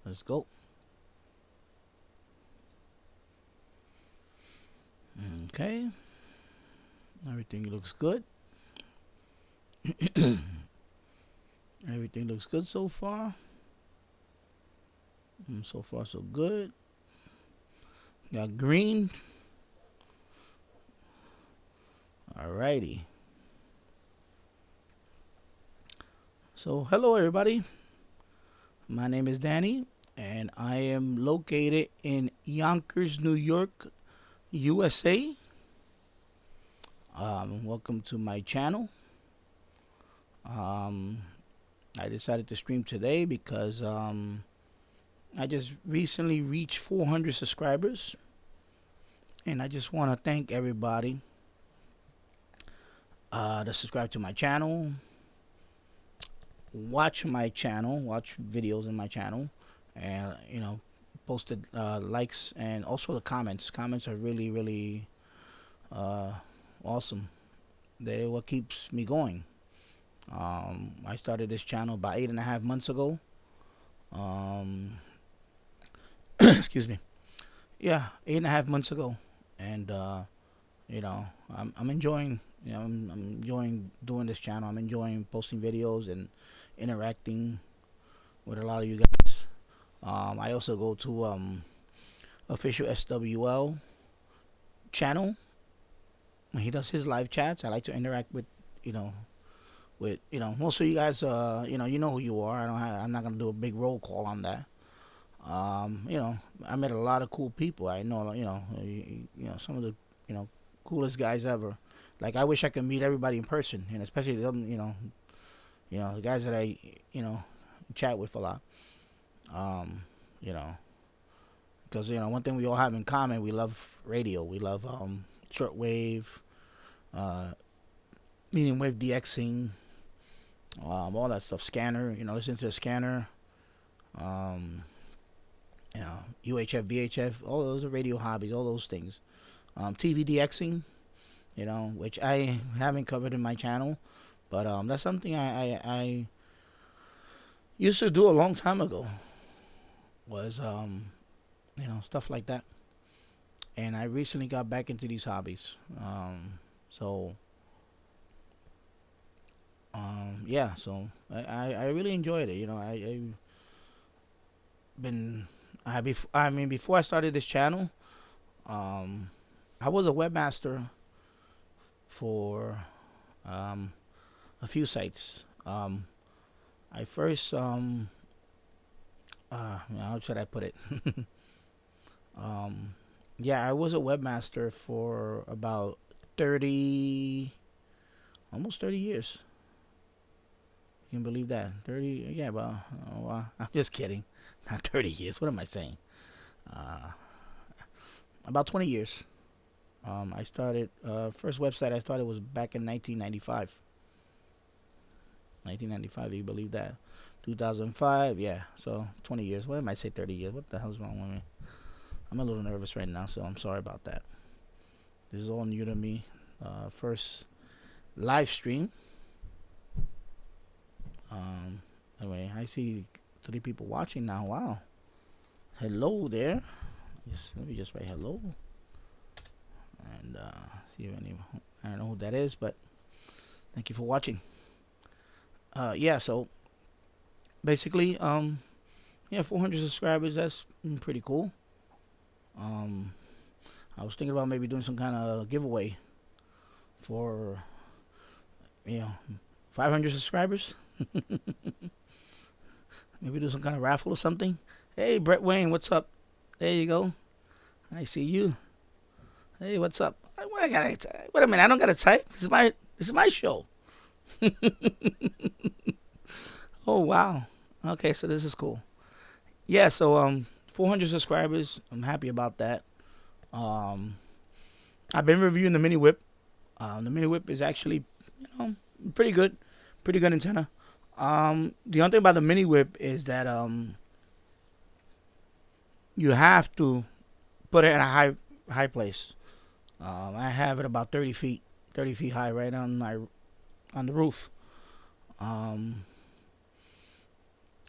Let's go. Okay. Everything looks good. Everything looks good so far. So far, so good. Got green. Alrighty. So, hello everybody. My name is Danny, and I am located in Yonkers, New York, USA. Welcome to my channel. I decided to stream today because I just recently reached 400 subscribers, and I just want to thank everybody that subscribe to my channel, watch videos in my channel, and posted likes, and also the comments. Comments are really awesome. They're what keeps me going. I started this channel about 8.5 months ago. Excuse me. Yeah, 8.5 months ago, and I'm enjoying. I'm enjoying doing this channel. I'm enjoying posting videos and interacting with a lot of you guys. I also go to official SWL channel. When he does his live chats, I like to interact with most of you guys. You know who you are. I'm not gonna do a big roll call on that. I met a lot of cool people. I know, some of the, coolest guys ever. Like, I wish I could meet everybody in person, and especially them, the guys that I, chat with a lot. Because one thing we all have in common, we love radio. We love shortwave, medium wave, DXing, all that stuff. Scanner, listen to the scanner. UHF, VHF, all those are radio hobbies, all those things. TV DXing, which I haven't covered in my channel, but that's something I used to do a long time ago. Was stuff like that, and I recently got back into these hobbies. So I really enjoyed it. Before I started this channel, I was a webmaster for a few sites. I first how should I put it? I was a webmaster for about 30, almost 30 years. You can believe that? 30, yeah, well, I'm just kidding. Not 30 years. What am I saying? About 20 years. I started, first website I started was back in 1995. 1995, you believe that? 2005, yeah. So 20 years. What am I say? 30 years. What the hell's wrong with me? I'm a little nervous right now, so I'm sorry about that. This is all new to me. First live stream. Anyway, I see 3 people watching now. Wow. Hello there. Let me just write hello. And see if any. I don't know who that is, but thank you for watching. So basically, 400 subscribers. That's pretty cool. I was thinking about maybe doing some kind of giveaway for 500 subscribers. Maybe do some kind of raffle or something. Hey, Brett Wayne, what's up? There you go. I see you. Hey, what's up? Wait a minute, I don't gotta type. This is my show. Oh wow. Okay, so this is cool. Yeah, so 400 subscribers. I'm happy about that. I've been reviewing the mini whip. The mini whip is actually, pretty good. Pretty good antenna. The only thing about the mini whip is that you have to put it in a high place. I have it about 30 feet high, right on the roof.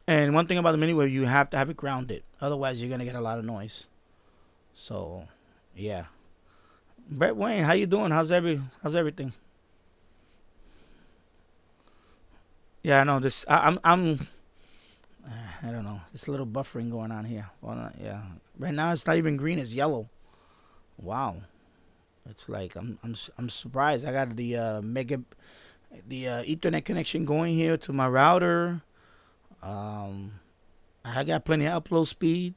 And one thing about the mini wave, you have to have it grounded. Otherwise, you're gonna get a lot of noise. So, yeah. Brett Wayne, how you doing? How's everything? Yeah, I know this. I don't know. There's a little buffering going on here. Well, yeah. Right now, it's not even green. It's yellow. Wow. It's like I'm surprised. I got the Ethernet connection going here to my router. Um, I got plenty of upload speed.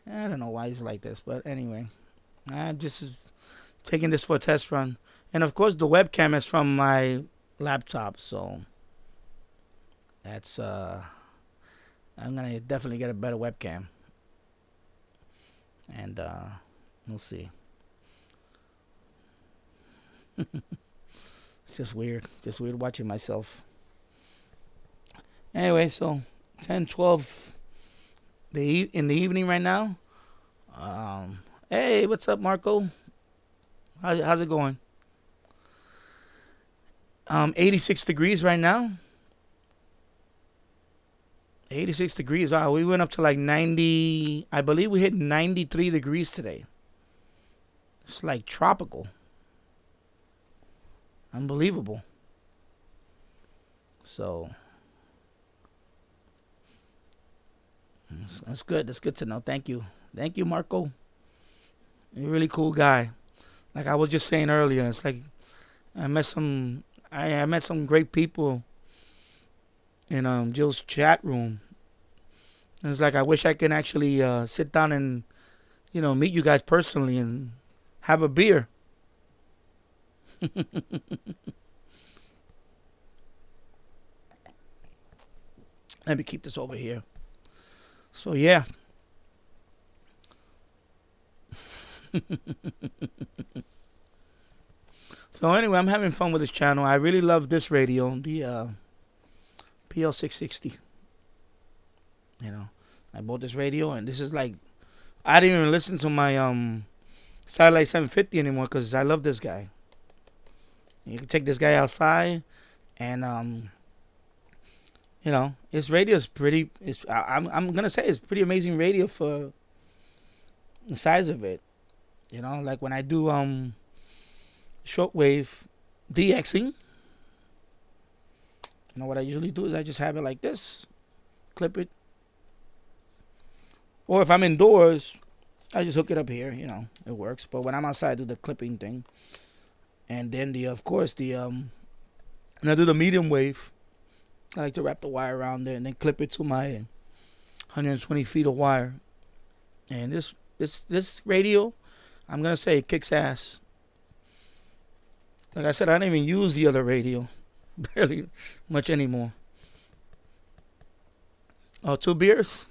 I don't know why it's like this, but anyway, I'm just taking this for a test run. And of course, the webcam is from my laptop, so that's I'm gonna definitely get a better webcam, and we'll see. It's just weird watching myself. Anyway, so 10, 12 in the evening right now. Hey, what's up, Marco? How's it going? 86 degrees right now. 86 degrees. Wow, we went up to like 90. I believe we hit 93 degrees today. It's like tropical. Unbelievable. So that's good. That's good to know. Thank you. Thank you, Marco. You're a really cool guy. Like I was just saying earlier, it's like I met some great people in Jill's chat room. And it's like I wish I can actually sit down and meet you guys personally and have a beer. Let me keep this over here. So yeah. So anyway, I'm having fun with this channel. I really love this radio, the PL660. I bought this radio, and this is like I didn't even listen to my Satellite 750 anymore because I love this guy. You can take this guy outside, and his radio is pretty. I'm gonna say it's pretty amazing radio for the size of it. Like when I do shortwave DXing. What I usually do is I just have it like this, clip it. Or if I'm indoors, I just hook it up here. It works. But when I'm outside, I do the clipping thing. And then when I do the medium wave, I like to wrap the wire around there and then clip it to my 120 feet of wire. And this radio, I'm gonna say it kicks ass. Like I said, I don't even use the other radio, barely much anymore. Oh, 2 beers.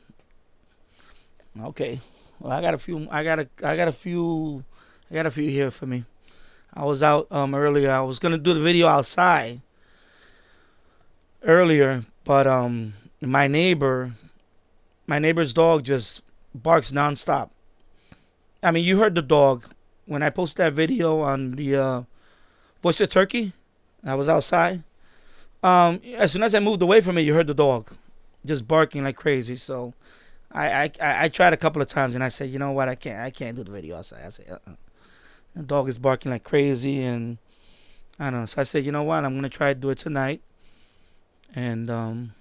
Okay. Well, I got a few. I got a few here for me. I was out earlier. I was gonna do the video outside earlier, but my neighbor's dog just barks nonstop. I mean, you heard the dog when I posted that video on the Voice of Turkey. I was outside. As soon as I moved away from it, you heard the dog just barking like crazy. So I tried a couple of times, and I said, you know what, I can't do the video outside. I said, the dog is barking like crazy, and I don't know. So I said, you know what, I'm gonna try to do it tonight. And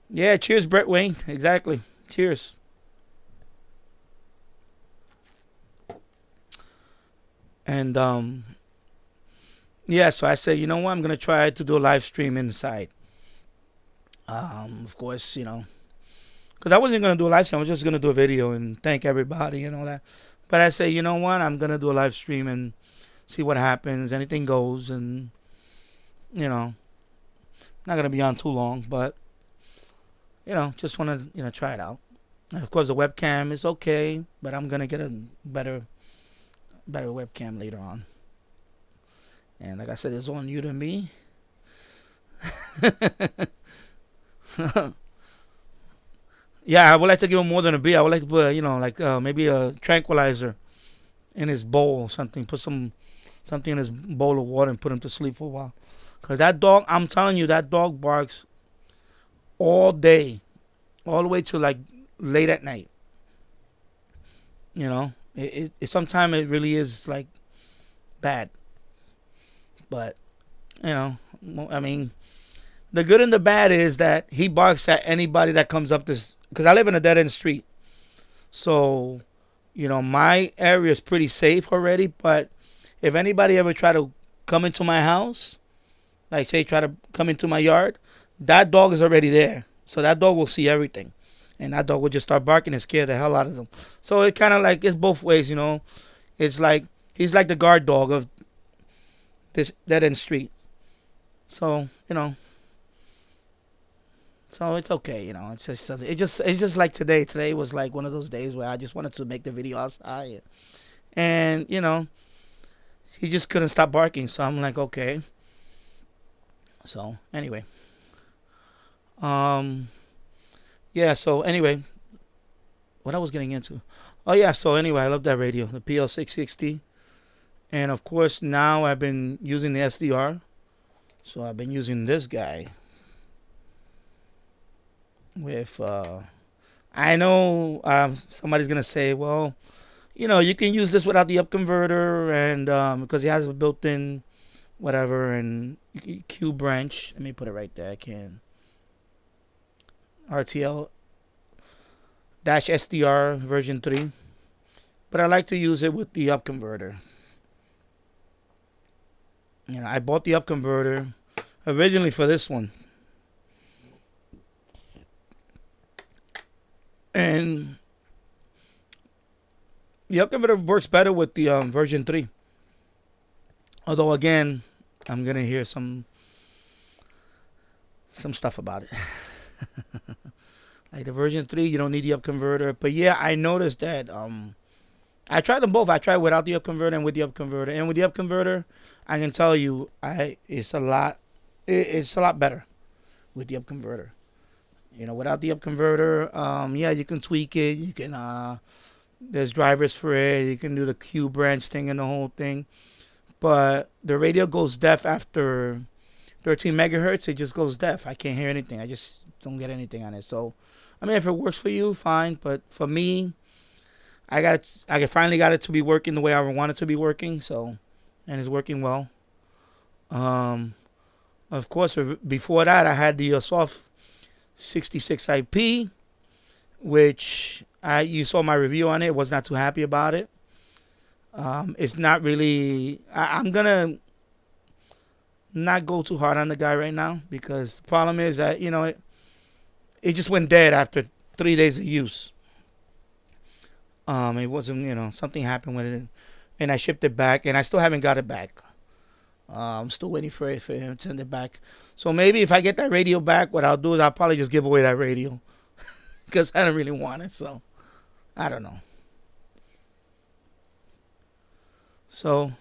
yeah, cheers, Brett Wayne. Exactly. Cheers. And yeah, so I said, you know what, I'm gonna try to do a live stream inside. Of course, because I wasn't gonna do a live stream. I was just gonna do a video and thank everybody and all that. But I say, you know what, I'm gonna do a live stream and see what happens. Anything goes, and not gonna be on too long, but just wanna try it out. And of course, the webcam is okay, but I'm gonna get a better webcam later on. And like I said, it's on you to me. Yeah, I would like to give him more than a beer. I would like to put, maybe a tranquilizer in his bowl or something. Put something in his bowl of water and put him to sleep for a while. Because that dog, I'm telling you, that dog barks all day, all the way to like late at night. You know, sometimes it really is like bad, but you know, I mean, the good and the bad is that he barks at anybody that comes up this, because I live in a dead end street, so you know my area is pretty safe already. But if anybody ever try to come into my house, like say try to come into my yard, that dog is already there. So that dog will see everything. And that dog will just start barking and scare the hell out of them. So it kind of like, it's both ways, you know. It's like, he's like the guard dog of this dead end street. So, you know. So it's okay, you know. It's just like today. Today was like one of those days where I just wanted to make the video outside. And, you know, he just couldn't stop barking. So I'm like, okay. So anyway, yeah. So anyway, what I was getting into. Oh yeah. So anyway, I love that radio, the PL660, and of course now I've been using the SDR. So I've been using this guy with. I know somebody's gonna say, well, you know, you can use this without the up converter, and because it has a built-in whatever and Q branch. Let me put it right there. I can RTL dash SDR version 3, but I like to use it with the up converter. You know, I bought the up converter originally for this one, and the up converter works better with the version 3. Although again, I'm gonna hear some stuff about it. Like the version 3, you don't need the up converter. But yeah, I noticed that I tried them both. I tried without the up converter and with the up converter. And with the up converter, I can tell you, it's a lot better with the up converter. You know, without the up converter, yeah, you can tweak it. You can there's drivers for it. You can do the Q branch thing and the whole thing. But the radio goes deaf after 13 megahertz. It just goes deaf. I can't hear anything. I just don't get anything on it. So, I mean, if it works for you, fine. But for me, I finally got it to be working the way I want it to be working. So, and it's working well. Of course, before that, I had the soft 66 IP, which you saw my review on it. Was not too happy about it. It's not really. I'm gonna not go too hard on the guy right now, because the problem is that, you know, it just went dead after 3 days of use. It wasn't, you know, something happened with it, and I shipped it back, and I still haven't got it back. I'm still waiting for him to send it back. So maybe if I get that radio back, what I'll do is I'll probably just give away that radio, because I don't really want it. So I don't know. So,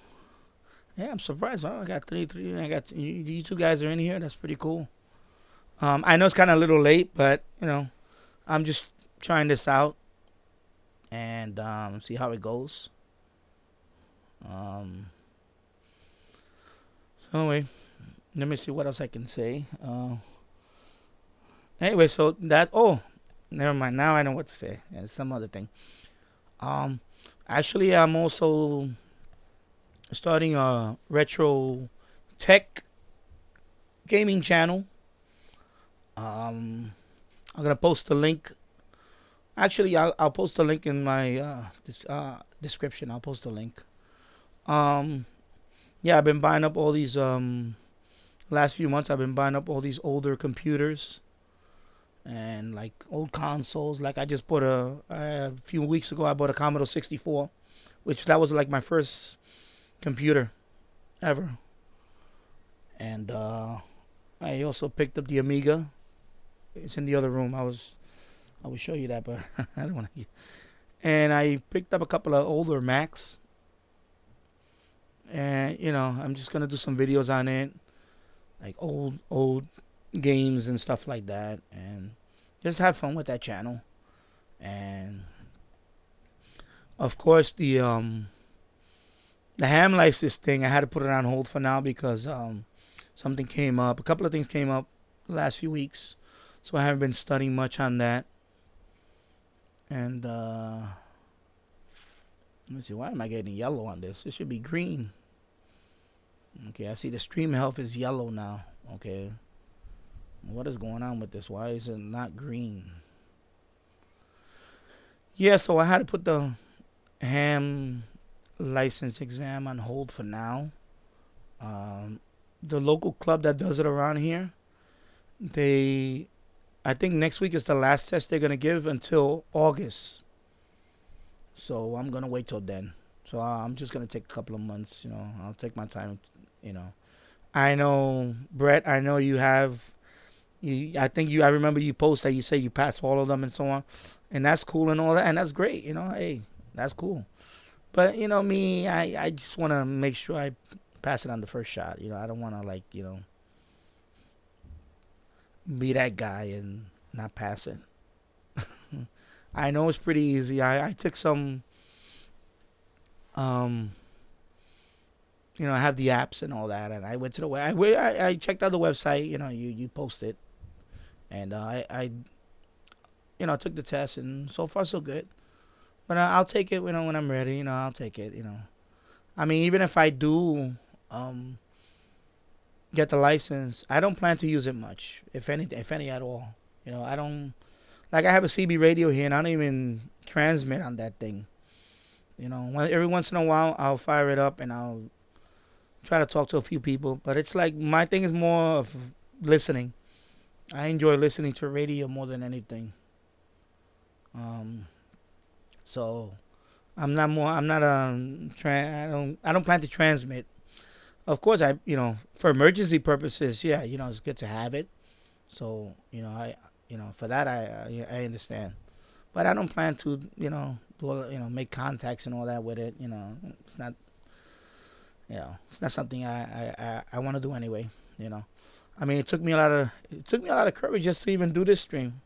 yeah, I'm surprised. Well, I got three. I got you two guys are in here. That's pretty cool. I know it's kind of a little late, but you know, I'm just trying this out and see how it goes. So anyway, let me see what else I can say. Anyway, so that. Oh, never mind. Now I know what to say. It's some other thing. Actually, I'm also starting a retro tech gaming channel. I'm gonna post the link. Actually, I'll post the link in my description. I'll post the link. Yeah, I've been buying up all these. Last few months, I've been buying up all these older computers and like old consoles. Like I just bought a few weeks ago. I bought a Commodore 64, which that was like my first computer ever. And I also picked up the Amiga. It's in the other room. I will show you that, but I don't want to. And I picked up a couple of older Macs. And you know, I'm just gonna do some videos on it, like old games and stuff like that, and just have fun with that channel. And of course, the ham license thing, I had to put it on hold for now because something came up. A couple of things came up the last few weeks. So I haven't been studying much on that. And let me see, why am I getting yellow on this? It should be green. Okay, I see the stream health is yellow now. Okay, what is going on with this? Why is it not green? Yeah, so I had to put the ham license exam on hold for now. Um, the local club that does it around here, they, I think next week is the last test they're gonna give until August. So I'm gonna wait till then. So I'm just gonna take a couple of months. I'll take my time. You know, I know, Brett. I know you have. You, I think you. I remember you post that you say you passed all of them and so on, and that's cool and all that, and that's great. Hey, that's cool. But me, I just want to make sure I pass it on the first shot. I don't want to like be that guy and not pass it. I know it's pretty easy. I took some um I have the apps and all that, and I went to the I checked out the website. You post it, and I took the test, and so far so good. But I'll take it. When I'm ready. I'll take it. I mean, even if I do um get the license, I don't plan to use it much, if any at all. I don't like. I have a CB radio here, and I don't even transmit on that thing. Every once in a while, I'll fire it up and I'll try to talk to a few people. But it's like my thing is more of listening. I enjoy listening to radio more than anything. Um, so I'm not more. I'm not I don't plan to transmit. Of course, for emergency purposes, yeah, it's good to have it. So for that, I understand. But I don't plan to make contacts and all that with it. It's not it's not something I want to do anyway. I mean, it took me a lot of courage just to even do this stream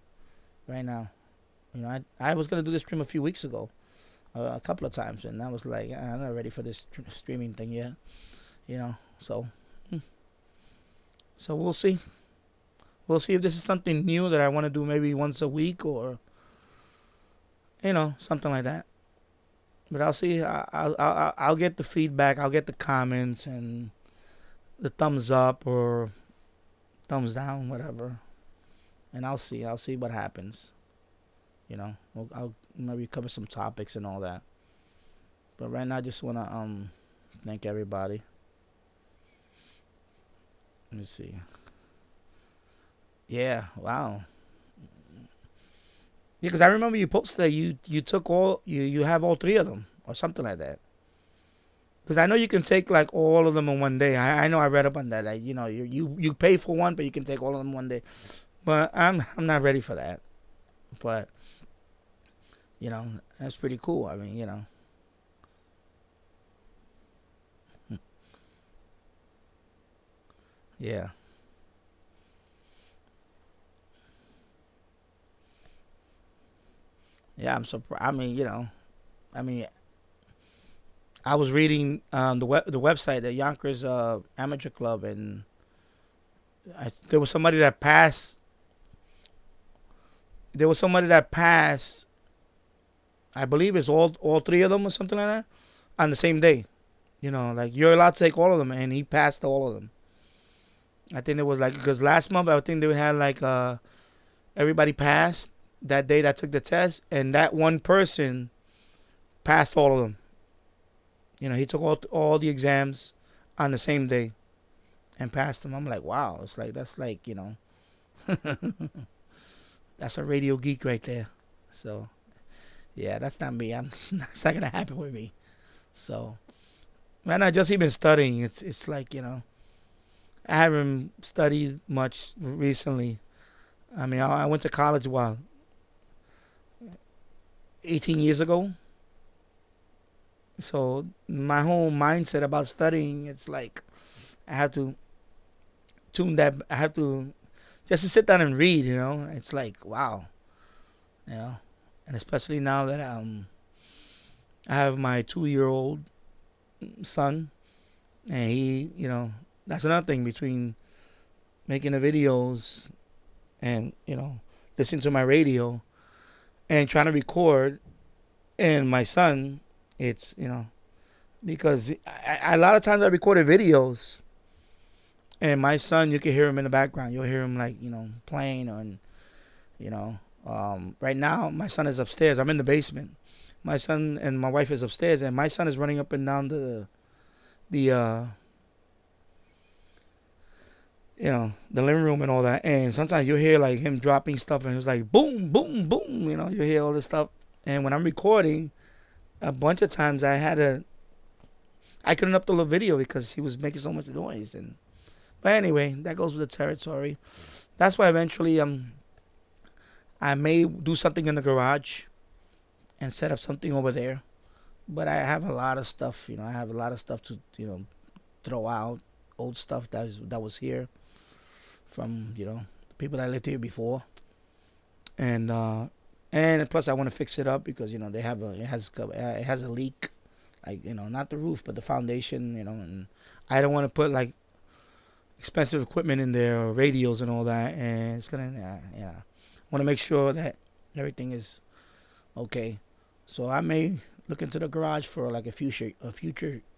right now. I was gonna do this stream a few weeks ago, a couple of times, and I was like, I'm not ready for this streaming thing yet. So we'll see. We'll see if this is something new that I want to do maybe once a week, or something like that. But I'll see. I'll get the feedback. I'll get the comments and the thumbs up or thumbs down, whatever. And I'll see. I'll see what happens. I'll maybe cover some topics and all that. But right now, I just wanna thank everybody. Let me see. Yeah. Wow. Yeah, because I remember you posted that you took you have all three of them or something like that. Because I know you can take like all of them in one day. I know I read up on that. Like, you pay for one, but you can take all of them one day. But I'm not ready for that. But that's pretty cool. I mean, yeah. Yeah, I'm surprised. I mean, I mean, I was reading the website, the Yonkers Amateur Club, and there was somebody that passed. There was somebody that passed. I believe it's all three of them or something like that on the same day. Like you're allowed to take all of them, and he passed all of them. I think it was like because last month I think they had like everybody passed that day that took the test, and that one person passed all of them. He took all the exams on the same day and passed them. I'm like, wow. It's like that's like that's a radio geek right there. So yeah, that's not me. It's not gonna happen with me. So man, I just even studying. It's like I haven't studied much recently. I mean, I went to college 18 years ago. So my whole mindset about studying, it's like I have to tune that. I have to just to sit down and read. It's like wow, you know, and especially now that I have my 2-year-old son, and he, that's another thing between making the videos and listening to my radio and trying to record. And my son, it's because a lot of times I recorded videos, and my son, you can hear him in the background. You'll hear him like playing, and right now my son is upstairs. I'm in the basement. My son and my wife is upstairs, and my son is running up and down the the living room and all that. And sometimes you hear like him dropping stuff, and it's like boom, boom, boom. You hear all this stuff. And when I'm recording, a bunch of times I couldn't upload the video because he was making so much noise. But anyway, that goes with the territory. That's why eventually I may do something in the garage and set up something over there. But I have a lot of stuff. I have a lot of stuff to throw out, old stuff that was here from people that lived here before, and plus I want to fix it up because they have it has a leak, like not the roof but the foundation, and I don't want to put like expensive equipment in there or radios and all that, and it's gonna I want to make sure that everything is okay. So I may look into the garage for like a future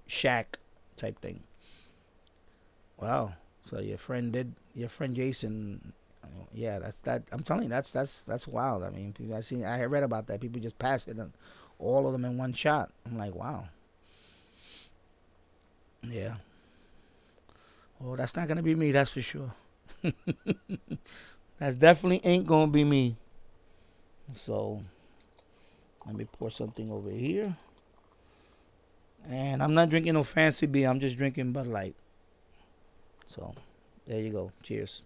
shack type thing. Wow. So your friend Jason, yeah, I'm telling you, that's wild. I mean, I read about that. People just pass it, and all of them in one shot. I'm like, wow. Yeah. Well, that's not gonna be me. That's for sure. That definitely ain't gonna be me. So let me pour something over here. And I'm not drinking no fancy beer. I'm just drinking Bud Light. So, there you go. Cheers.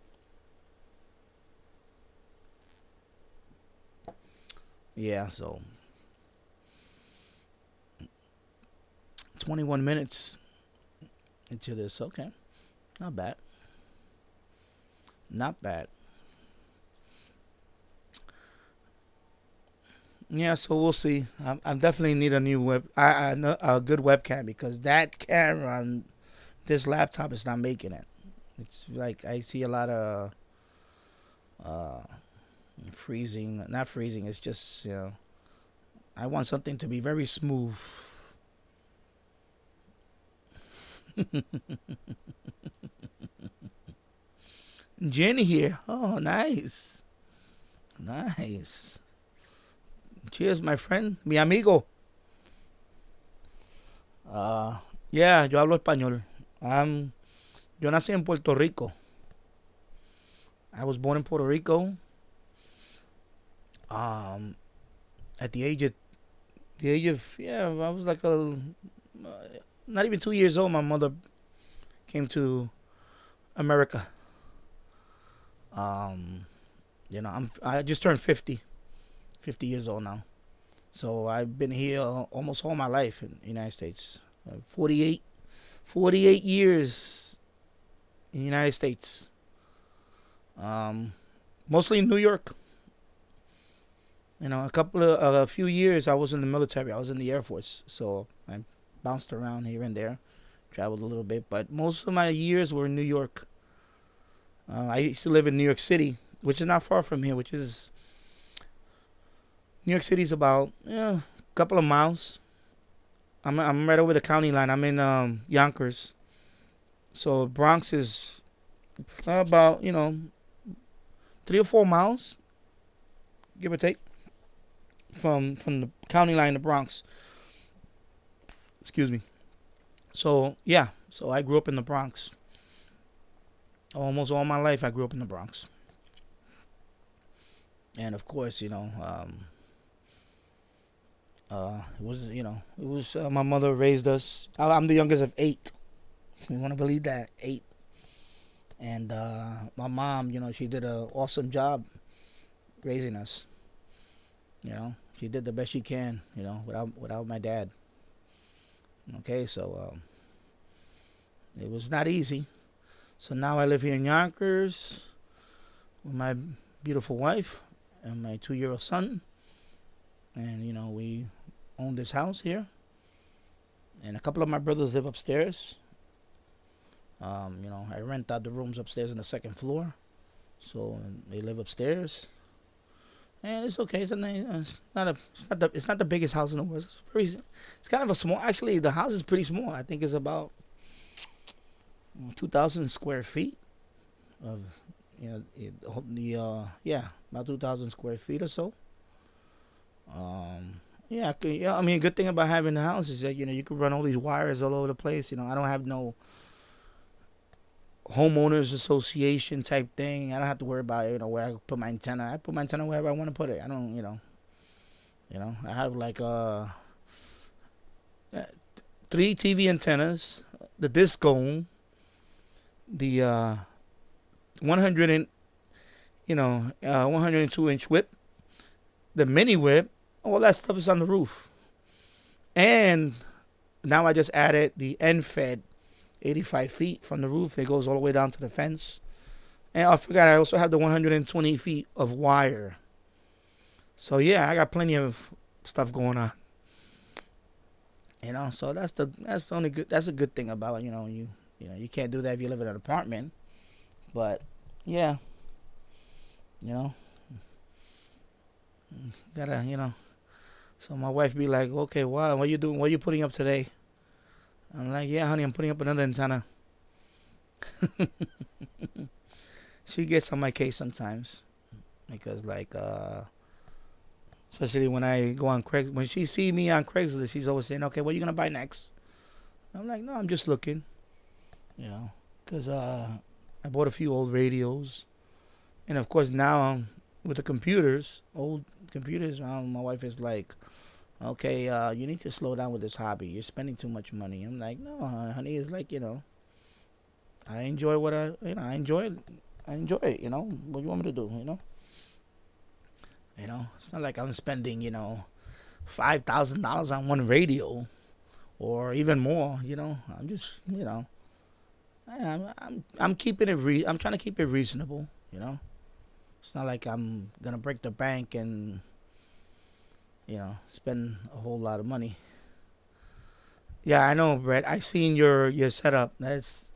Yeah, so 21 minutes into this. Okay. Not bad. Not bad. Yeah, so we'll see. I definitely need a new a good webcam because that camera on this laptop is not making it. It's like I see a lot of uh, freezing. Not freezing. It's just I want something to be very smooth. Jenny here. Oh, nice, nice. Cheers, my friend, mi amigo. Uh, yeah, yo hablo español. Yo nací en Puerto Rico. I was born in Puerto Rico. Um, at the age of yeah, I was like not even 2 years old. My mother came to America. Um, I just turned 50 years old now. So I've been here almost all my life in the United States. 48 years in the United States. Um, Mostly in New York. A few years I was in the military. I was in the Air Force. So I bounced around here and there, traveled a little bit. But most of my years were in New York. I used to live in New York City, which is not far from here, New York City is about a couple of miles. I'm right over the county line. I'm in Yonkers. So Bronx is about 3 or 4 miles, give or take, from the county line to Bronx. Excuse me. So yeah, so I grew up in the Bronx. Almost all my life I grew up in the Bronx. And of course, my mother raised us. I'm the youngest of 8. You want to believe that? 8. And my mom, she did an awesome job raising us. She did the best she can, without my dad. Okay, so it was not easy. So now I live here in Yonkers with my beautiful wife and my 2-year-old son. And, we own this house here. And a couple of my brothers live upstairs. I rent out the rooms upstairs on the second floor. So they live upstairs, and it's okay. It's a it's not a it's not the biggest house in the world. It's kind of a small. Actually, the house is pretty small. I think it's about 2,000 square feet of yeah, about 2,000 square feet or so. Yeah, yeah. I mean, a good thing about having the house is that you can run all these wires all over the place. I don't have no homeowners association type thing. I don't have to worry about where I put my antenna. I put my antenna wherever I want to put it. I don't I have like 3 TV antennas, the disco, the 100 and 102-inch whip, the mini whip. All that stuff is on the roof. And now I just added the end fed 85 feet from the roof. It goes all the way down to the fence. And I forgot I also have the 120 feet of wire. So yeah, I got plenty of stuff going on. So that's the only good. That's a good thing about you can't do that if you live in an apartment. But yeah, gotta. So my wife be like, okay, wow, what you doing? What you putting up today? I'm like, yeah, honey, I'm putting up another antenna. She gets on my case sometimes because, like, especially when I go on Craigslist. When she see me on Craigslist, she's always saying, okay, what are you gonna buy next? I'm like, no, I'm just looking, because I bought a few old radios, and of course now with the computers, old computers, my wife is like, okay, you need to slow down with this hobby. You're spending too much money. I'm like, no, honey. It's like, I enjoy what I enjoy it. I enjoy it. What do you want me to do? It's not like I'm spending, $5,000 on one radio, or even more. I'm just, I'm keeping it. I'm trying to keep it reasonable. It's not like I'm gonna break the bank and spend a whole lot of money. Yeah, I know, Brett. I seen your setup. That's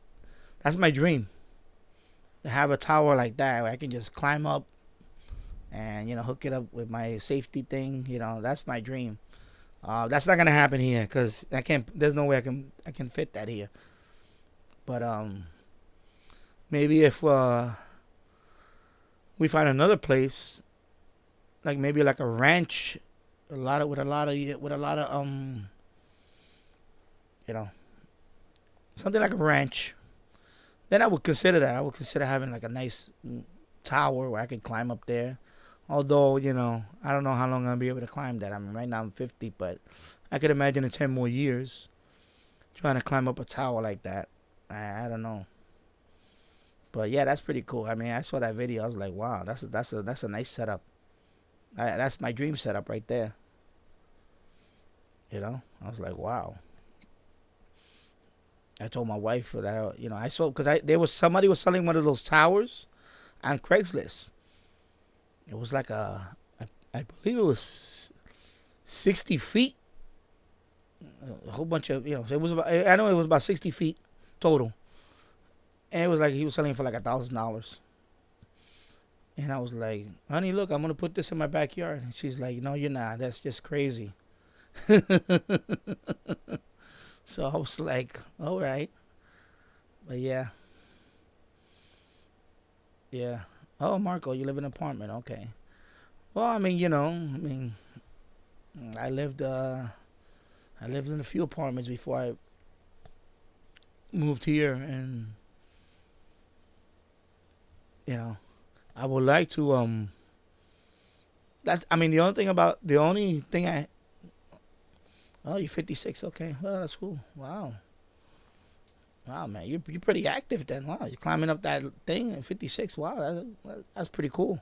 my dream. To have a tower like that where I can just climb up and hook it up with my safety thing. That's my dream. That's not gonna happen here because I can't. There's no way I can fit that here. But maybe if we find another place, like maybe like a ranch, with a lot of something like a ranch, then I would consider that. I would consider having like a nice tower where I can climb up there. Although, I don't know how long I'll be able to climb that. I mean, right now I'm 50, but I could imagine in 10 more years trying to climb up a tower like that. I don't know. But yeah, that's pretty cool. I mean, I saw that video. I was like, wow, that's a nice setup. That's my dream setup right there. I was like, wow. I told my wife that I saw because somebody was selling one of those towers on Craigslist. It was like I believe it was 60 feet. A whole bunch of it was about, I know it was about 60 feet total, and it was like he was selling it for like $1,000. And I was like, honey, look, I'm gonna put this in my backyard. And she's like, no, you're not. That's just crazy. So I was like, all right. But yeah. Oh, Marco, you live in an apartment. Okay. Well, I mean, I lived in a few apartments before I moved here, and I would like to the only thing oh, you're 56. Okay. Well, that's cool. Wow, man, you're pretty active then. Wow, you're climbing up that thing at 56. Wow, that's pretty cool.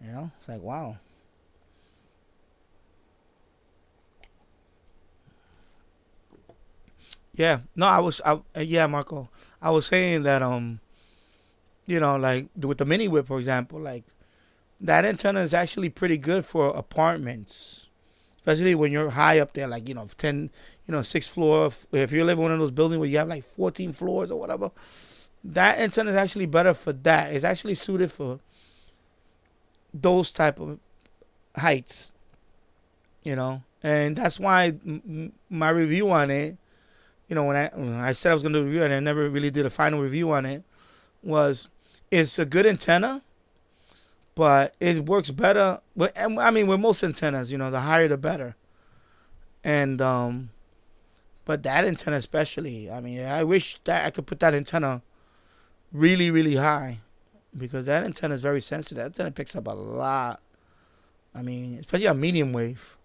It's like, wow. Yeah. No, yeah, Marco. I was saying that like with the mini whip, for example, like that antenna is actually pretty good for apartments, especially when you're high up there, like 10, sixth floor. If you live in one of those buildings where you have like 14 floors or whatever, That antenna is actually better for that. It's actually suited for those type of heights, and that's why my review on it, when I said I was going to do a review and I never really did a final review on it, was it's a good antenna, but it works better. But I mean, with most antennas, the higher the better. And but that antenna especially, I mean, I wish that I could put that antenna really, really high because that antenna is very sensitive. That antenna picks up a lot. I mean, especially on medium wave.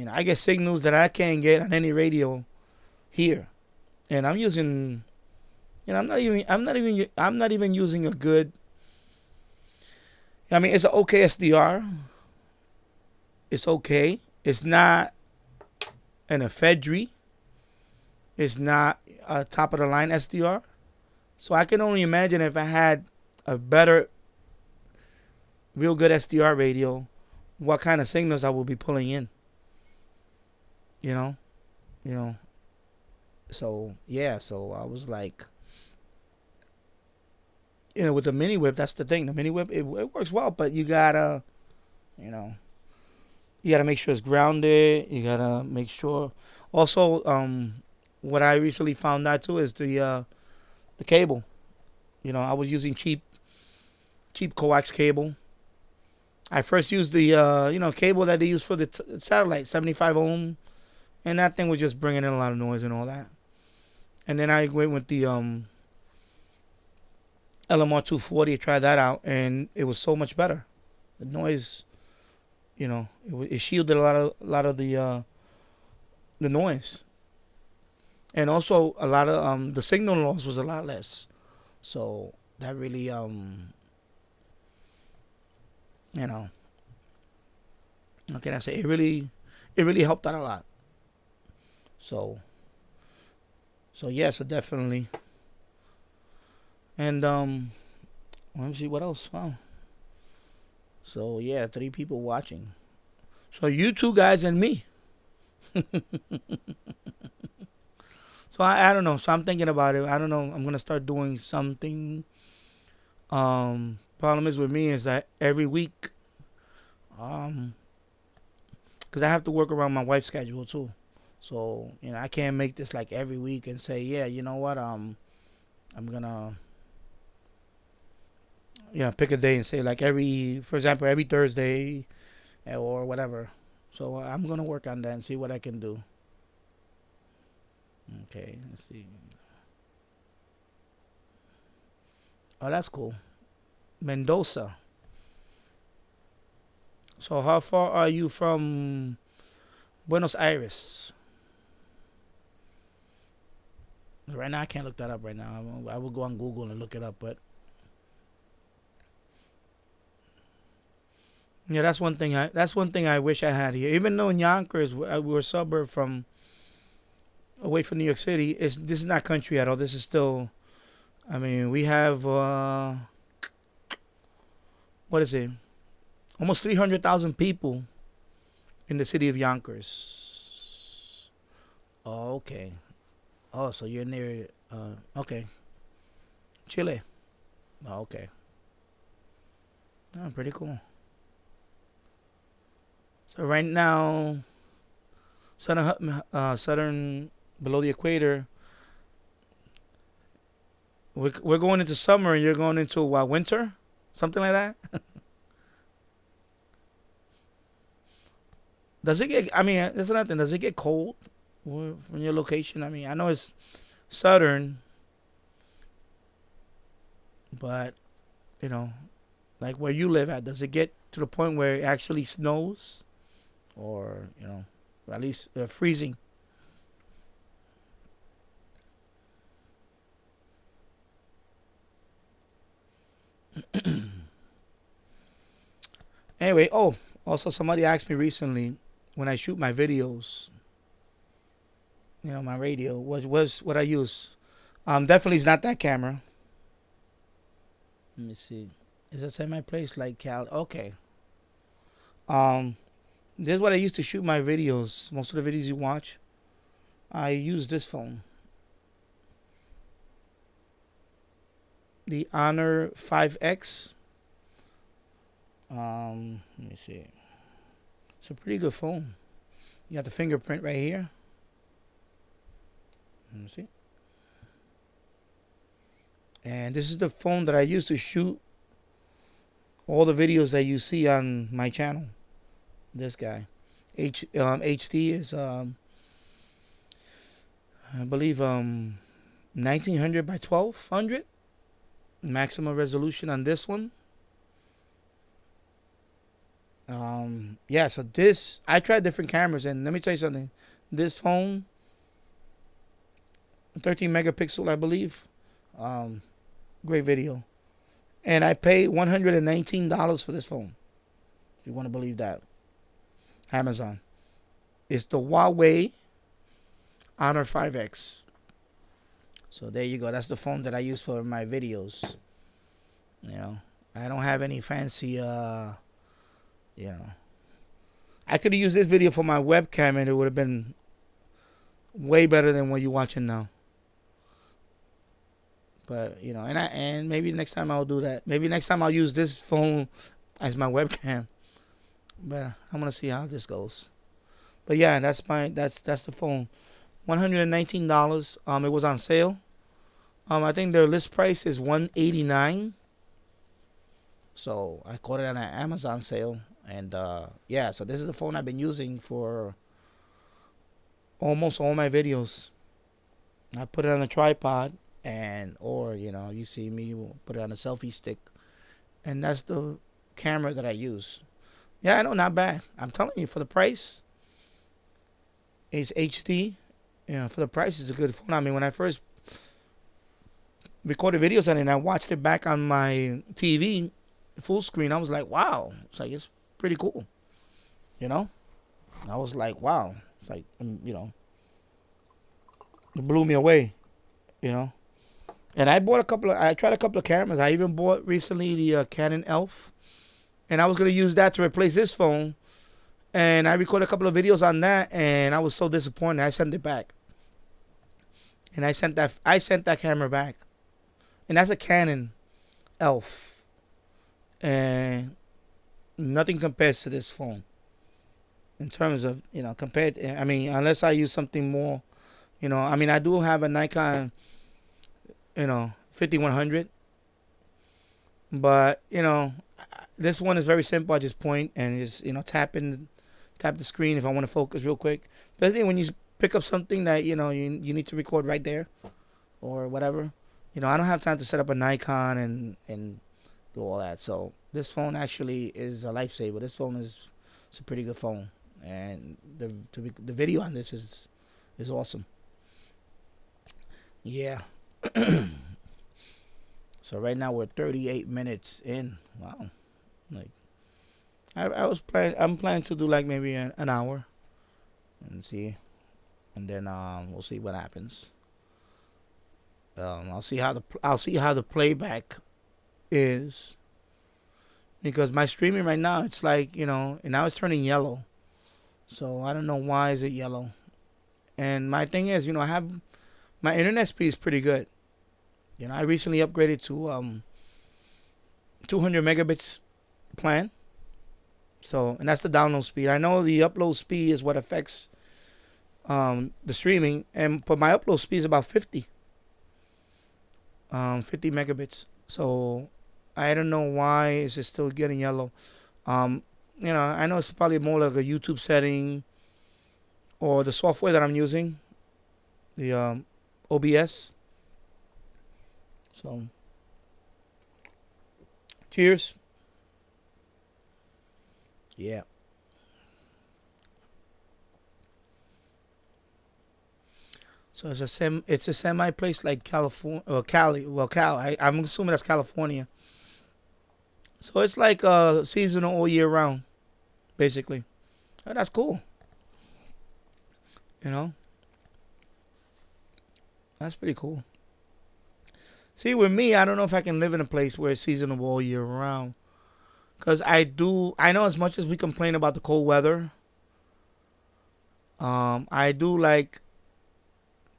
I get signals that I can't get on any radio here, and I'm using. I'm not even using a good. I mean, it's an okay SDR. It's okay. It's not an ephedry. It's not a top of the line SDR. So I can only imagine if I had a better, real good SDR radio, what kind of signals I will be pulling in. You know, you know. So yeah, so I was like, with the mini whip, that's the thing. The mini whip, it works well, but you know, you gotta make sure it's grounded. You gotta make sure. Also, what I recently found out too is the cable. I was using cheap coax cable. I first used the cable that they use for the satellite, 75 ohm, and that thing was just bringing in a lot of noise and all that. And then I went with the LMR 240, try that out, and it was so much better. The noise, it shielded a lot of the noise, and also a lot of the signal loss was a lot less. So that really how can I say, it really helped out a lot. So yeah, so definitely. And let me see what else. Wow. So yeah, 3 people watching. So you 2 guys and me. So I don't know. So I'm thinking about it. I don't know. I'm gonna start doing something. Problem is with me is that every week, because I have to work around my wife's schedule too. So I can't make this like every week and say, yeah, you know what, I'm gonna pick a day and say like for example, every Thursday or whatever. So I'm gonna work on that and see what I can do. Okay, let's see. Oh, that's cool. Mendoza. So how far are you from Buenos Aires? Right now, I can't look that up right now. I will go on Google and look it up, but yeah, that's one thing. That's one thing I wish I had here. Even though in Yonkers we're a suburb from away from New York City, this is not country at all. This is still. I mean, we have what is it? Almost 300,000 people in the city of Yonkers. Oh, okay. Oh, so you're near. Okay. Chile. Oh, okay. Oh, pretty cool. So right now, southern below the equator, we're going into summer and you're going into winter, something like that. Does it get? I mean, there's nothing. Does it get cold from your location? I mean, I know it's southern, but you know, like where you live at, does it get to the point where it actually snows, or at least freezing? Anyway, also somebody asked me recently when I shoot my videos, my radio, what I use. Definitely is not that camera. Let me see. Is it semi place like Cal? Okay. Um, this is what I used to shoot my videos. Most of the videos you watch, I use this phone. the Honor 5X. Let me see. It's a pretty good phone. You got the fingerprint right here. Let me see. And this is the phone that I use to shoot all the videos that you see on my channel. This guy. HD is I believe 1900 by 1200 maximum resolution on this one. Yeah, so this, I tried different cameras, and let me tell you something. This phone, 13 megapixel, I believe. Great video. And I paid $119 for this phone, if you want to believe that. Amazon. It's the Huawei Honor 5X. So there you go. That's the phone that I use for my videos. You know, I don't have any fancy, you know. I could have used this video for my webcam, and it would have been way better than what you're watching now. But, you know, and maybe next time I'll do that. Maybe next time I'll use this phone as my webcam. But I'm gonna see how this goes. But yeah, that's the phone. $119. It was on sale. I think their list price is $189. So I caught it on an Amazon sale, and yeah. So this is the phone I've been using for almost all my videos. I put it on a tripod, or you know, you see me put it on a selfie stick, and that's the camera that I use. Yeah, I know, not bad. I'm telling you, for the price, it's HD. You know, for the price, it's a good phone. I mean, when I first recorded videos on it and I watched it back on my TV, full screen, I was like, wow. It's like, it's pretty cool. You know? I was like, wow. It's like, you know, it blew me away. You know? And I tried a couple of cameras. I even bought recently the Canon ELPH. And I was going to use that to replace this phone. And I recorded a couple of videos on that, and I was so disappointed. I sent it back. And I sent that camera back. And that's a Canon ELPH. And nothing compares to this phone. In terms of, you know, compared to, I mean, unless I use something more, you know, I mean, I do have a Nikon, you know, 5100. But, you know, this one is very simple. I just point and just, you know, tap the screen if I want to focus real quick. Especially when you pick up something that, you know, you need to record right there or whatever. You know, I don't have time to set up a Nikon and do all that. So this phone actually is a lifesaver. This phone is a pretty good phone, and the video on this is awesome. Yeah. So right now we're 38 minutes in. Wow. Like I'm planning to do like maybe an hour and see, and then we'll see what happens. I'll see how the playback is, because my streaming right now, it's like, you know, and now it's turning yellow. So I don't know why is it yellow. And my thing is, you know, I have my internet speed is pretty good. You know, I recently upgraded to 200 megabits plan. So, and that's the download speed. I know the upload speed is what affects the streaming, but my upload speed is about 50 megabits. So I don't know why is it still getting yellow. You know, I know it's probably more like a YouTube setting or the software that I'm using, the OBS. So, cheers. Yeah. So it's a semi place like California or Cali. Well, I'm assuming that's California. So it's like seasonal all year round, basically. Oh, that's cool. You know, that's pretty cool. See, with me, I don't know if I can live in a place where it's seasonal all year round. Because I know as much as we complain about the cold weather, I do like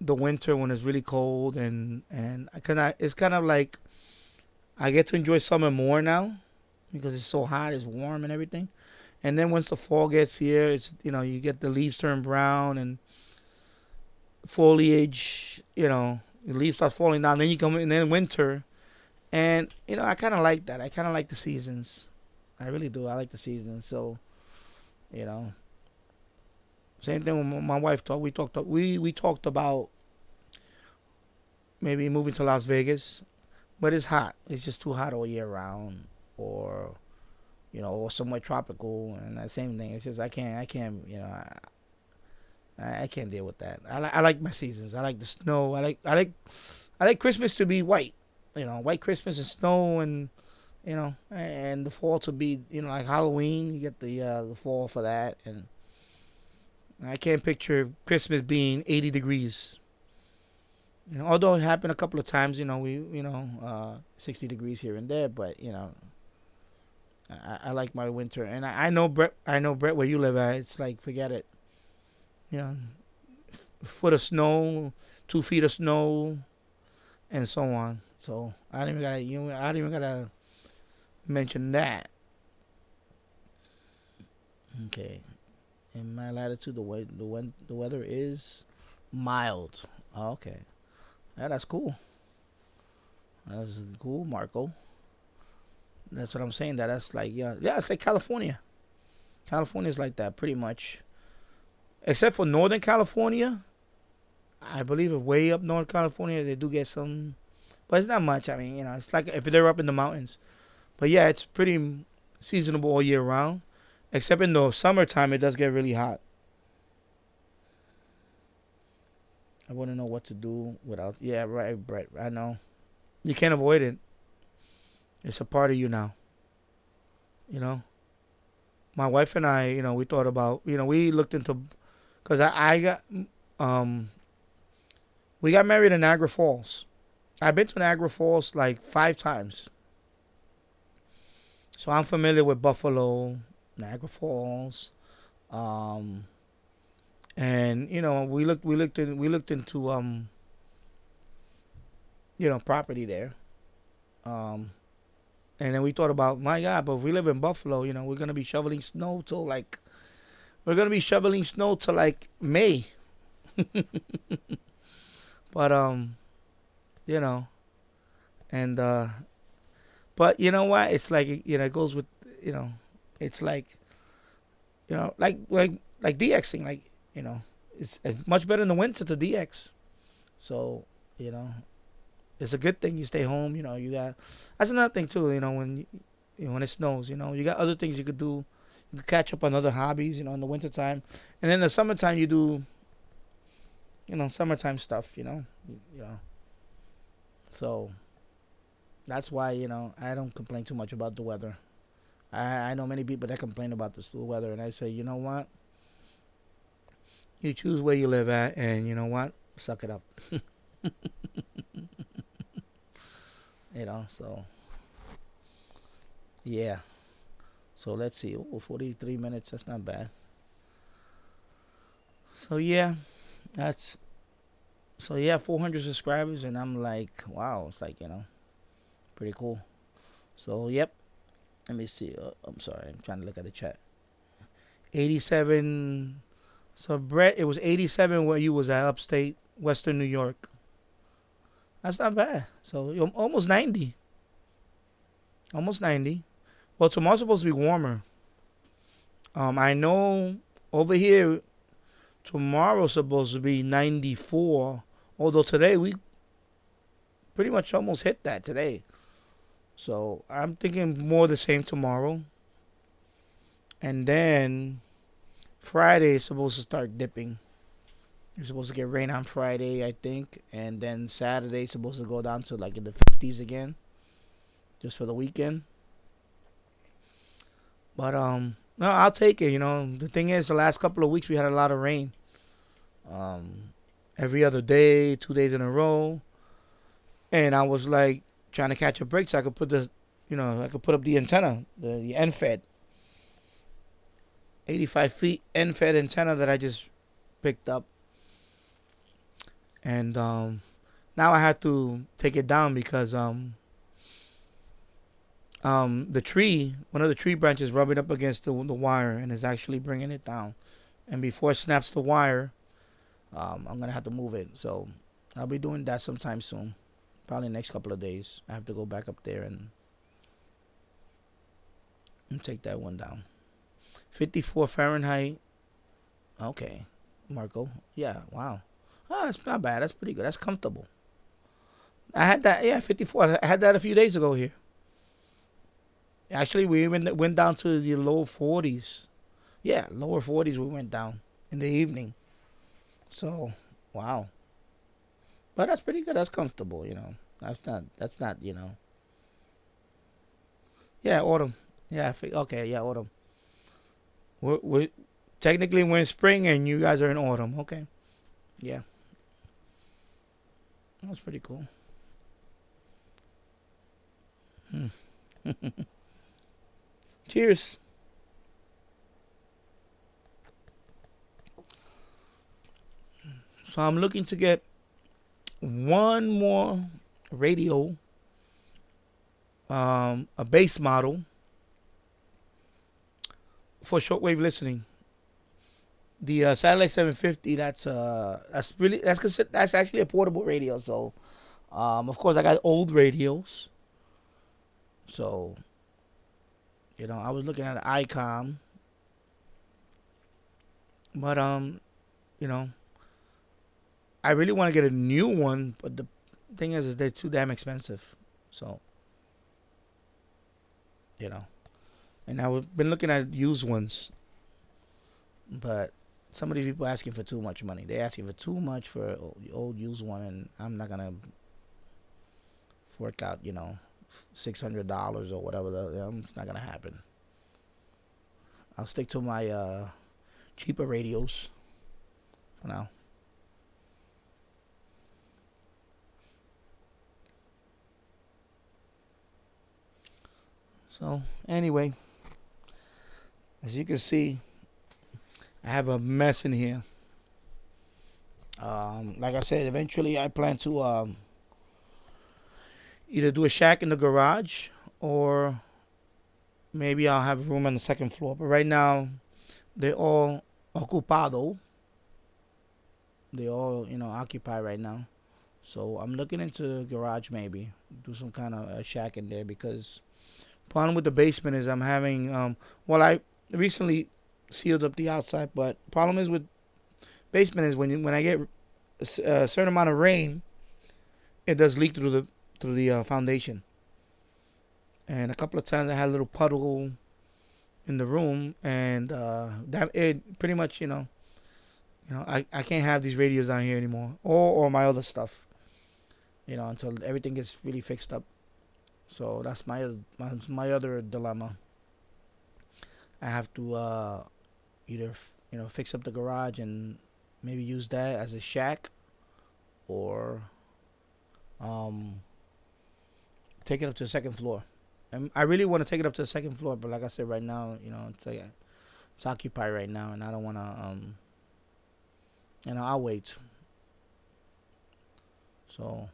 the winter when it's really cold, and it's kind of like I get to enjoy summer more now because it's so hot, it's warm and everything. And then once the fall gets here, it's you get the leaves turn brown and foliage. The leaves start falling down. Then you come in, then winter, and I kind of like that. I kind of like the seasons. I really do. I like the seasons. So you know, same thing with my wife. We talked about maybe moving to Las Vegas, but it's hot. It's just too hot all year round, or or somewhat tropical, and that same thing. It's just I can't. I can't deal with that. I like my seasons. I like the snow. I like Christmas to be white. White Christmas and snow, and the fall to be like Halloween. You get the fall for that, and I can't picture Christmas being 80 degrees. Although it happened a couple of times, 60 degrees here and there, but I like my winter, and I know Brett. I know Brett where you live at. It's like forget it. You know, foot of snow, 2 feet of snow, and so on. So I don't even gotta mention that. Okay, in my latitude, the weather is mild. Oh, okay, yeah, that's cool. That's cool, Marco. That's what I'm saying. That's like yeah, it's like California. California is like that pretty much, except for Northern California. I believe way up North California they do get some, but it's not much. I mean, it's like if they're up in the mountains. But yeah, it's pretty seasonable all year round, except in the summertime it does get really hot. I wouldn't know what to do without. Yeah, right, Brett. I know you can't avoid it. It's a part of you now. You know, my wife and I, we thought about, we looked into, cause I got, um, we got married in Niagara Falls. I've been to Niagara Falls like 5 times, so I'm familiar with Buffalo, Niagara Falls, um, and we looked into property there, um, and then we thought about my God, but if we live in Buffalo, we're gonna be shoveling snow till like May, but you know, and but you know what? It's like it goes with you know, it's like like DXing, like it's much better in the winter to DX. So you know, it's a good thing you stay home. You got that's another thing too. When it snows, you got other things you could do. You could catch up on other hobbies. In the wintertime, and then in the summertime you do summertime stuff. You know. So that's why I don't complain too much about the weather. I know many people that complain about the weather, and I say, you know what? You choose where you live at, and you know what? Suck it up. So yeah. So let's see. Oh, 43 minutes. That's not bad. So yeah, that's 400 subscribers, and I'm like, wow, it's like pretty cool. So yep. Let me see. I'm sorry. I'm trying to look at the chat. 87. So Brett, it was 87 where you was at upstate Western New York. That's not bad. So you're almost 90. Almost 90. Well, tomorrow's supposed to be warmer. I know over here tomorrow's supposed to be 94. Although today we pretty much almost hit that today. So I'm thinking more the same tomorrow. And then Friday is supposed to start dipping. You're supposed to get rain on Friday, I think. And then Saturday is supposed to go down to like in the 50s again. Just for the weekend. But no, I'll take it. The thing is the last couple of weeks we had a lot of rain. Every other day, 2 days in a row. And I was like trying to catch a break so I could put up the antenna, the end fed, 85 feet end fed antenna that I just picked up, and now I had to take it down because the tree, one of the tree branches, rubbing up against the wire, and is actually bringing it down. And before it snaps the wire, I'm gonna have to move it. So I'll be doing that sometime soon, probably next couple of days. I have to go back up there and take that one down. 54 Fahrenheit. Okay, Marco. Yeah, wow. Oh, that's not bad. That's pretty good. That's comfortable. I had that. Yeah, 54. I had that a few days ago here. Actually, we went down to the low 40s. Yeah, lower 40s. We went down in the evening. So, wow. But that's pretty good. That's comfortable. That's not. That's not. Yeah, autumn. Yeah. Okay. Yeah, autumn. We're technically we're in spring and you guys are in autumn. Okay. Yeah. That's pretty cool. Hmm. Cheers. So I'm looking to get one more radio, a base model for shortwave listening. The satellite 750. That's actually a portable radio. So, of course, I got old radios. So, I was looking at an ICOM, but you know, I really want to get a new one. But the thing is they're too damn expensive. So, you know, and I've been looking at used ones, but some of these people asking for too much money. They're asking for too much for an old used one, and I'm not gonna fork out, $600 or whatever. It's not gonna happen. I'll stick to my cheaper radios for now. So anyway, as you can see, I have a mess in here. Like I said, eventually I plan to either do a shack in the garage or maybe I'll have room on the second floor. But right now, they're all ocupado. They all, occupied right now. So I'm looking into garage maybe. Do some kind of a shack in there because problem with the basement is I'm having, I recently sealed up the outside, but problem is with basement is when I get a certain amount of rain, it does leak through the foundation. And a couple of times I had a little puddle in the room, and that it pretty much I can't have these radios down here anymore, or my other stuff, until everything gets really fixed up. So that's my other dilemma. I have to either fix up the garage and maybe use that as a shack, or take it up to the second floor. And I really want to take it up to the second floor, but like I said, right now, it's occupied right now, and I don't want to. I'll wait. So,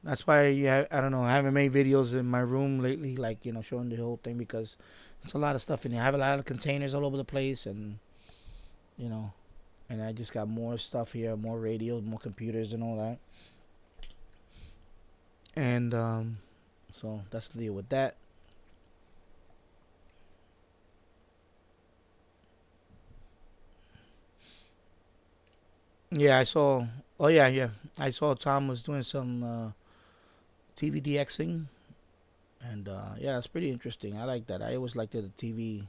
that's why I don't know. I haven't made videos in my room lately, like showing the whole thing because it's a lot of stuff in here. I have a lot of containers all over the place, and and I just got more stuff here, more radios, more computers, and all that. And so that's the deal with that. Yeah, I saw. Oh yeah, yeah. I saw Tom was doing some TV DXing, and yeah, it's pretty interesting. I like that. I always liked the TV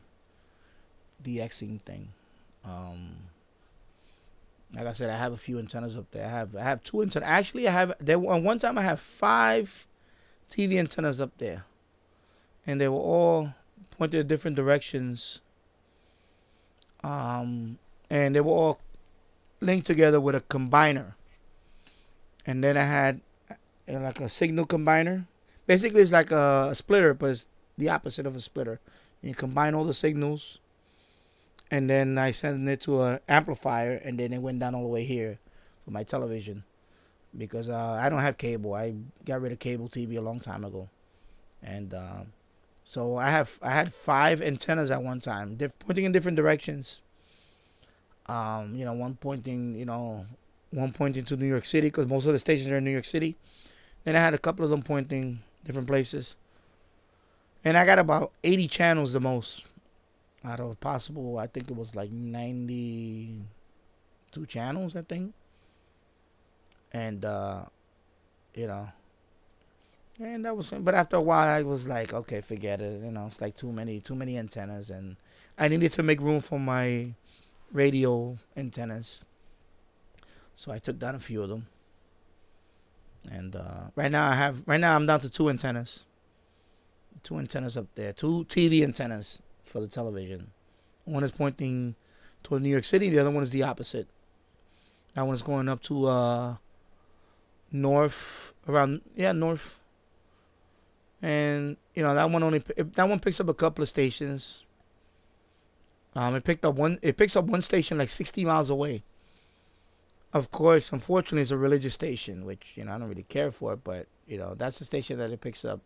DXing thing. Like I said, I have a few antennas up there. I have two antennas. Actually, I have there on one time I have 5 TV antennas up there, and they were all pointed in different directions. And they were all linked together with a combiner. And then I had like a signal combiner. Basically, it's like a splitter, but it's the opposite of a splitter. You combine all the signals, and then I sent it to an amplifier, and then it went down all the way here for my television because I don't have cable. I got rid of cable TV a long time ago, And so I had 5 antennas at one time, pointing in different directions. One pointing, one pointing to New York City because most of the stations are in New York City. Then I had a couple of them pointing different places, and I got about 80 channels the most out of possible. I think it was like 92 channels, I think, and you know, and that was. But after a while, I was like, okay, forget it. It's like too many antennas, and I needed to make room for my radio antennas. So I took down a few of them, and right now I'm down to 2 antennas, 2 antennas up there, 2 TV antennas for the television. One is pointing toward New York City. The other one is the opposite. That one is going up to north, around, yeah, north. And that one picks up a couple of stations. It picks up one station like 60 miles away. Of course, unfortunately, it's a religious station, which I don't really care for, but that's the station that it picks up,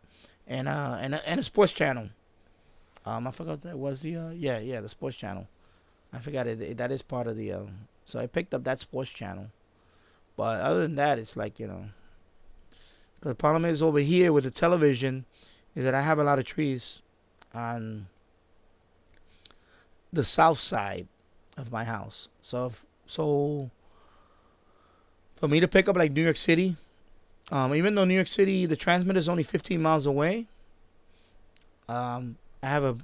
and a sports channel. I forgot that was the the sports channel. I forgot that is part of the so I picked up that sports channel. But other than that, it's like the problem is over here with the television is that I have a lot of trees on the south side of my house. So for me to pick up like New York City, even though New York City the transmitter is only 15 miles away, I have a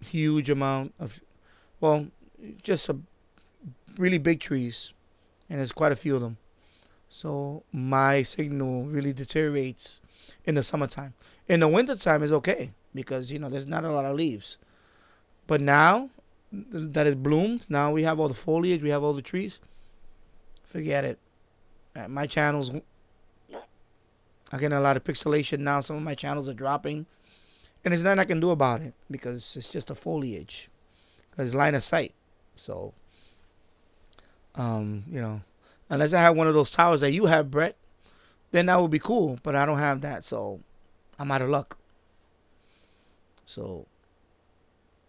huge amount of, well, just a really big trees, and there's quite a few of them. So my signal really deteriorates in the summertime. In the wintertime, it's okay because there's not a lot of leaves. But now that it's bloomed, now we have all the foliage, we have all the trees. Forget it. My channels are getting a lot of pixelation now. Some of my channels are dropping, and there's nothing I can do about it because it's just the foliage. It's line of sight. So, unless I have one of those towers that you have, Brett, then that would be cool. But I don't have that, so I'm out of luck. So,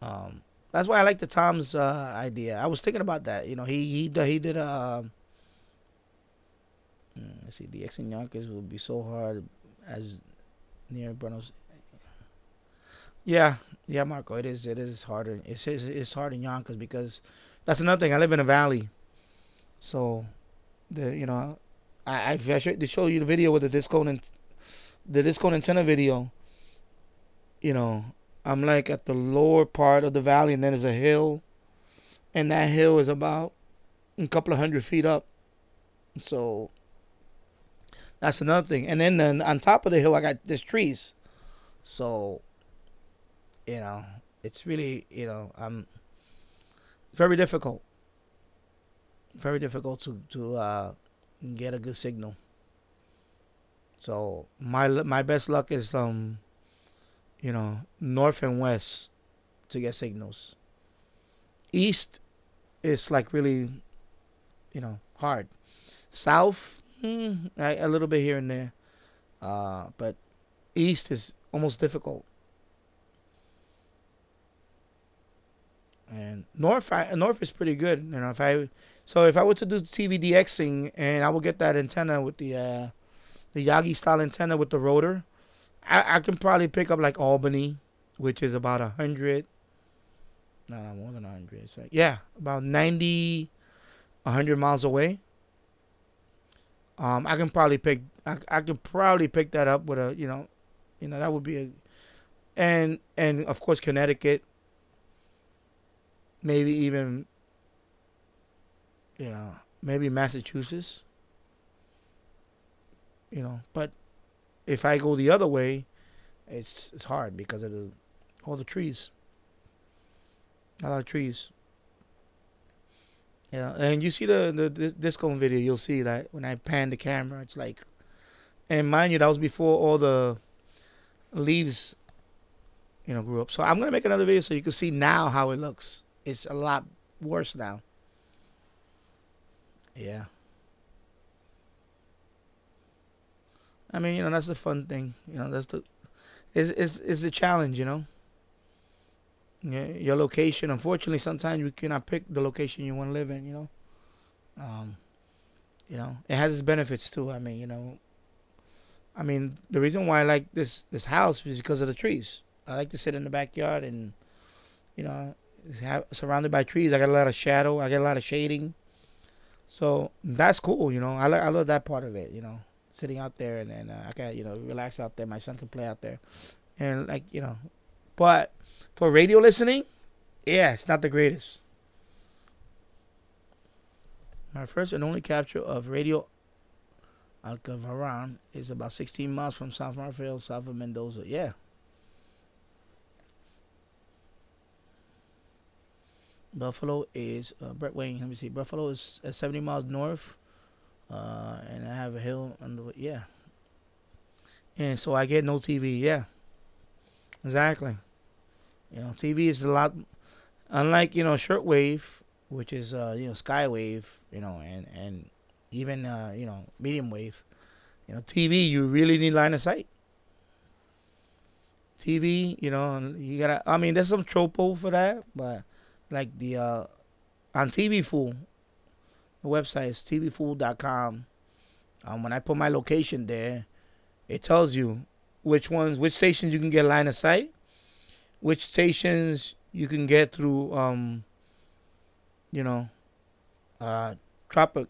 that's why I like the Tom's idea. I was thinking about that. He did a. Let's see, DXing Yonkers would be so hard as near Buenos. Yeah, yeah, Marco. It is. It is harder. It's hard in Yonkers because that's another thing. I live in a valley, so I should to show you the video with the disco antenna video. I'm like at the lower part of the valley, and then there's a hill, and that hill is about a couple of 100 feet up. So that's another thing. And then on top of the hill, I got there's trees. So it's really very difficult, very difficult to get a good signal. So my best luck is north and west to get signals. East is like really hard. South, a little bit here and there, but east is almost difficult. And north is pretty good. If I were to do TV DXing and I would get that antenna with the Yagi style antenna with the rotor, I can probably pick up like Albany, which is about 100. No, more than 100. It's like, yeah, about 90, 100 miles away. I can probably I could probably pick that up with a that would be and of course Connecticut, maybe even maybe Massachusetts. But if I go the other way, it's hard because of all the trees, a lot of trees. Yeah, and you see the disco video, you'll see that when I pan the camera, it's like, and mind you, that was before all the leaves, grew up. So I'm gonna make another video so you can see now how it looks. It's a lot worse now. Yeah. I mean, that's the fun thing. is a challenge, you know. Your location. Unfortunately, sometimes you cannot pick the location you want to live in. Um, it has its benefits too. The reason why I like this house is because of the trees. I like to sit in the backyard and you know surrounded by trees. I got a lot of shadow. I got a lot of shading. So that's cool. I love that part of it. Sitting out there and then I can relax out there. My son can play out there and but for radio listening, yeah, it's not the greatest. My first and only capture of Radio Alcavaran is about 16 miles from South Rafael, south of Mendoza. Yeah. Buffalo is, Brett Wayne, let me see. Buffalo is 70 miles north, and I have a hill on the way. Yeah. And so I get no TV. Yeah. Exactly. TV is a lot, unlike, shortwave, which is, skywave, and even, medium wave. TV, you really need line of sight. TV, you gotta. There's some tropo for that, but like on TV Fool, the website is tvfool.com. When I put my location there, it tells you which stations you can get line of sight, which stations you can get through, you know, tropo,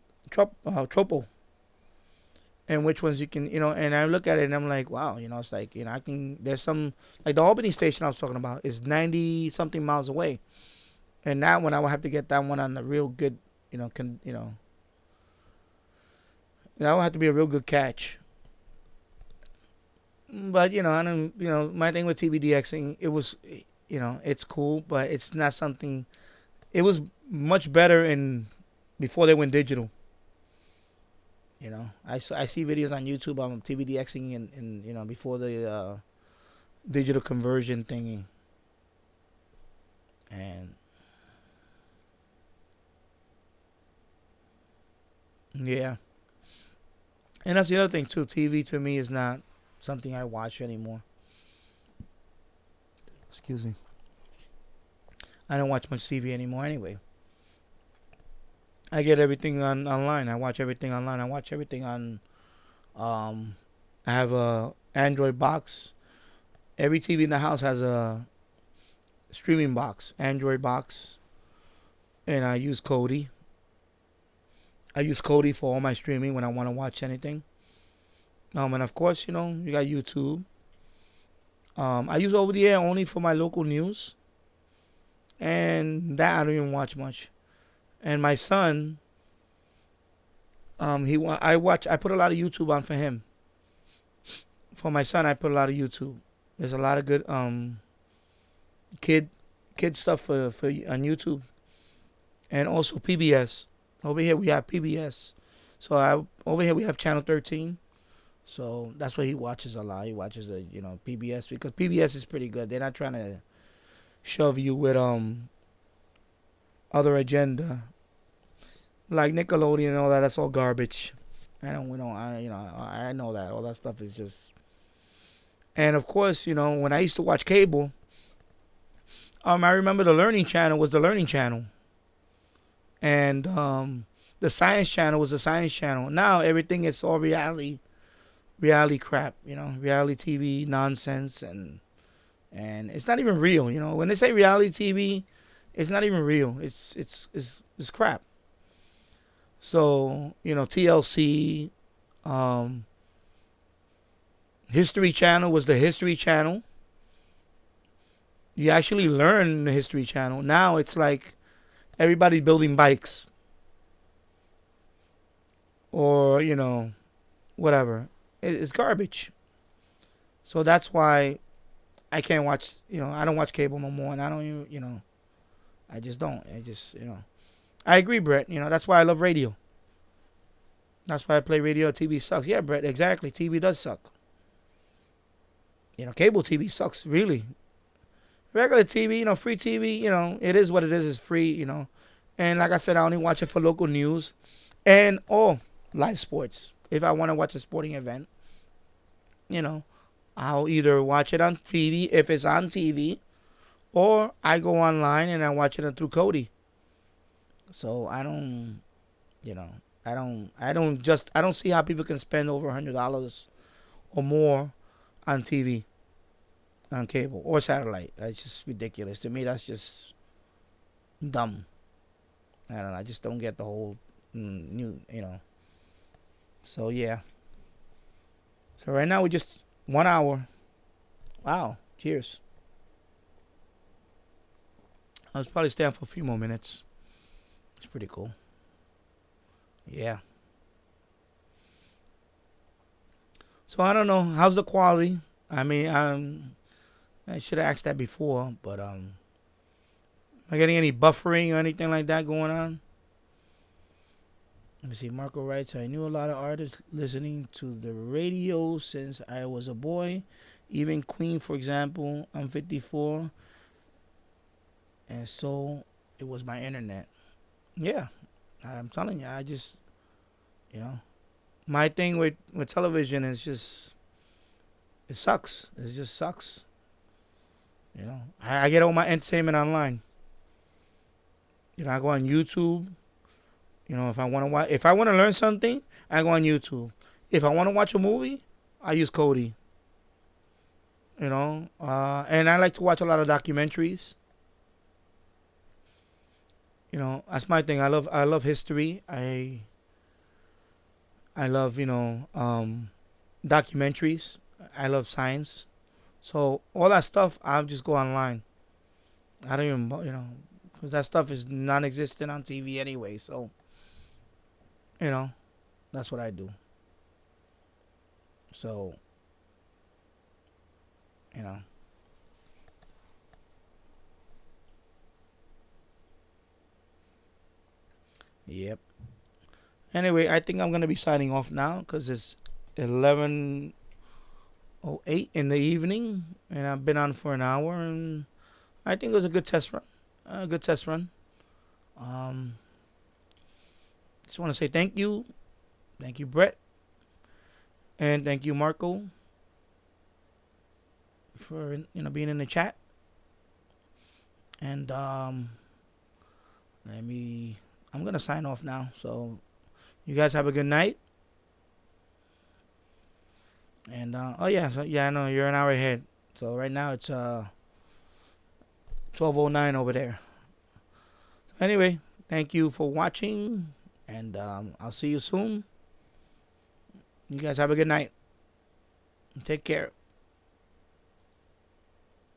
and which ones you can, and I look at it and I'm like, wow, it's like, I can, there's some, like the Albany station I was talking about is 90 something miles away. And that one, I will have to get that one on a real good, that will have to be a real good catch. But, I don't, my thing with TV DXing, it was, it's cool, but it's not something, it was much better before they went digital. I see videos on YouTube on TV DXing and before the digital conversion thingy. And yeah. And that's the other thing too. TV to me is not something I watch anymore. Excuse me. I don't watch much TV anymore anyway. I get everything online. I watch everything online. I watch everything on. I have a Android box. Every TV in the house has a streaming box, Android box, and I use Kodi. I use Kodi for all my streaming when I want to watch anything. And of course, you got YouTube. I use over the air only for my local news, and that I don't even watch much. And my son, I put a lot of YouTube on for him. For my son, I put a lot of YouTube. There's a lot of good kid stuff for on YouTube, and also PBS. Over here we have PBS. Over here we have Channel 13. So that's what he watches a lot. He watches the PBS because PBS is pretty good. They're not trying to shove you with other agenda like Nickelodeon and all that. That's all garbage. I know that all that stuff is just. And of course, when I used to watch cable, I remember the Learning Channel was the Learning Channel, and the Science Channel was the Science Channel. Now everything is all reality crap, reality TV nonsense, and it's not even real. When they say reality TV, it's not even real. It's crap. So TLC, History Channel was the History Channel. You actually learn the History Channel. Now it's like everybody's building bikes or whatever. It's garbage. So that's why I can't watch. I don't watch cable no more, and I don't even. I just don't. I agree, Brett. That's why I love radio. That's why I play radio. TV sucks. Yeah, Brett, exactly. TV does suck. Cable TV sucks, really. Regular TV, free TV, it is what it is. It's free, And like I said, I only watch it for local news and live sports. If I want to watch a sporting event, I'll either watch it on TV if it's on TV, or I go online and I watch it through Cody. So I don't, you know, I don't see how people can spend over $100 or more on TV, on cable or satellite. That's just ridiculous to me. That's just dumb. I don't know. I just don't get the whole new, So yeah. So right now we just 1 hour. Wow. Cheers. I was probably staying for a few more minutes. It's pretty cool. Yeah. So I don't know. How's the quality? I mean, I should have asked that before, but am I getting any buffering or anything like that going on? Let me see. Marco writes, I knew a lot of artists listening to the radio since I was a boy. Even Queen, for example. I'm 54. And so it was my internet. Yeah. I'm telling you, I just, you know, my thing with television is just, it sucks. It just sucks. I get all my entertainment online. I go on YouTube. If I want to learn something, I go on YouTube. If I want to watch a movie, I use Kodi. And I like to watch a lot of documentaries. That's my thing. I love history. I love documentaries. I love science. So all that stuff, I'll just go online. I don't even because that stuff is non-existent on TV anyway. So that's what I do. So you know. Yep. Anyway, I think I'm gonna be signing off now because it's 11:08 in the evening, and I've been on for an hour, and I think it was a good test run. A good test run. Um, just want to say thank you, Brett, and thank you, Marco, for being in the chat. And I'm gonna sign off now. So you guys have a good night. And oh yeah, so yeah, I know you're an hour ahead. So right now it's 12:09 over there. So anyway, thank you for watching, and I'll see you soon. You guys have a good night. Take care.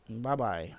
Bye bye.